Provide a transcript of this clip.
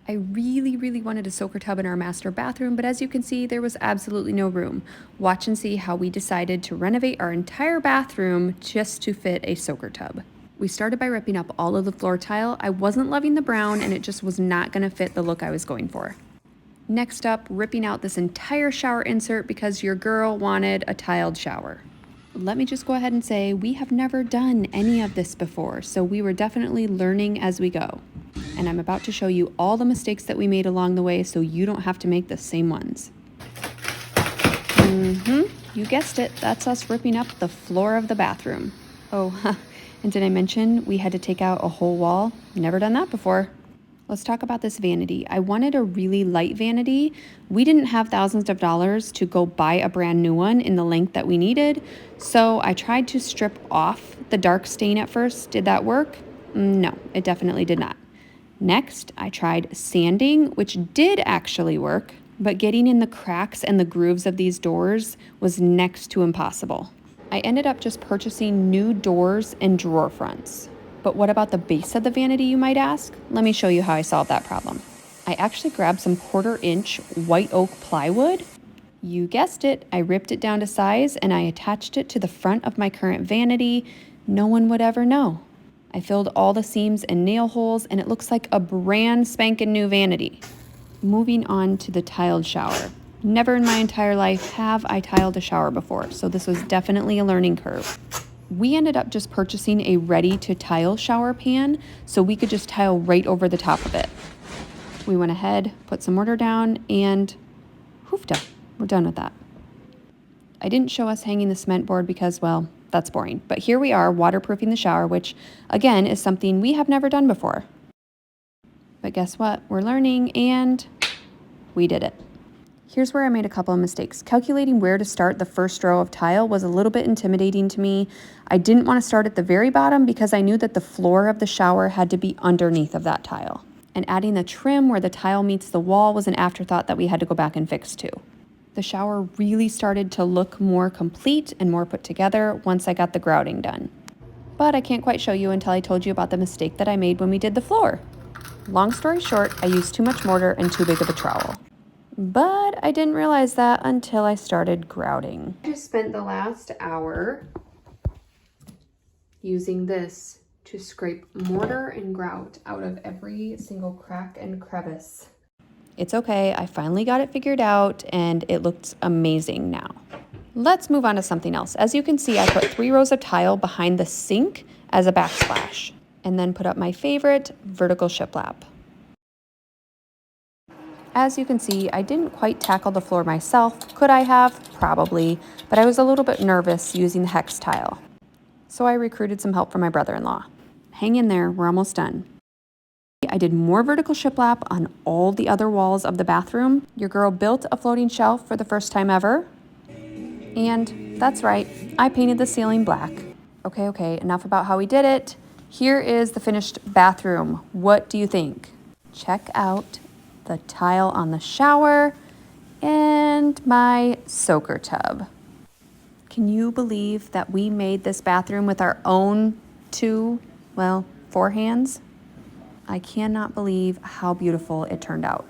I really wanted a soaker tub in our master bathroom, but as you can see, there was absolutely no room. Watch and see how we decided to renovate our entire bathroom just to fit a soaker tub. We started by ripping up all of the floor tile. I wasn't loving the brown and it just was not going to fit the look I was going for. Next up, ripping out this entire shower insert because your girl wanted a tiled shower. Let me just go ahead and say we have never done any of this before, so we were definitely learning as we go. And I'm about to show you all the mistakes that we made along the way so you don't have to make the same ones. You guessed it, that's us ripping up the floor of the bathroom. Oh, and did I mention we had to take out a whole wall? Never done that before. Let's talk about this vanity. I wanted a really light vanity. We didn't have thousands of dollars to go buy a brand new one in the length that we needed, so I tried to strip off the dark stain at first. Did that work? No, it definitely did not. Next, I tried sanding, which did actually work, but getting in the cracks and the grooves of these doors was next to impossible. I ended up just purchasing new doors and drawer fronts. But what about the base of the vanity, you might ask? Let me show you how I solved that problem. I actually grabbed some 1/4-inch white oak plywood. You guessed it, I ripped it down to size and I attached it to the front of my current vanity. No one would ever know. I filled all the seams and nail holes and it looks like a brand spanking new vanity. Moving on to the tiled shower. Never in my entire life have I tiled a shower before, so this was definitely a learning curve. We ended up just purchasing a ready-to-tile shower pan so we could just tile right over the top of it. We went ahead, put some mortar down, and hoofda, we're done with that. I didn't show us hanging the cement board because, well, that's boring. But here we are waterproofing the shower, which, again, is something we have never done before. But guess what? We're learning, and we did it. Here's where I made a couple of mistakes. Calculating where to start the first row of tile was a little bit intimidating to me. I didn't want to start at the very bottom because I knew that the floor of the shower had to be underneath of that tile. And adding the trim where the tile meets the wall was an afterthought that we had to go back and fix too. The shower really started to look more complete and more put together once I got the grouting done. But I can't quite show you until I told you about the mistake that I made when we did the floor. Long story short, I used too much mortar and too big of a trowel. But I didn't realize that until I started grouting. I just spent the last hour using this to scrape mortar and grout out of every single crack and crevice. It's okay, I finally got it figured out and it looks amazing now. Let's move on to something else. As you can see, I put 3 rows of tile behind the sink as a backsplash and then put up my favorite vertical shiplap. As you can see, I didn't quite tackle the floor myself. Could I have? Probably, but I was a little bit nervous using the hex tile. So I recruited some help from my brother-in-law. Hang in there, we're almost done. I did more vertical shiplap on all the other walls of the bathroom. Your girl built a floating shelf for the first time ever. And that's right, I painted the ceiling black. Okay, enough about how we did it. Here is the finished bathroom. What do you think? Check out the tile on the shower and my soaker tub. Can you believe that we made this bathroom with our own 4 hands? I cannot believe how beautiful it turned out.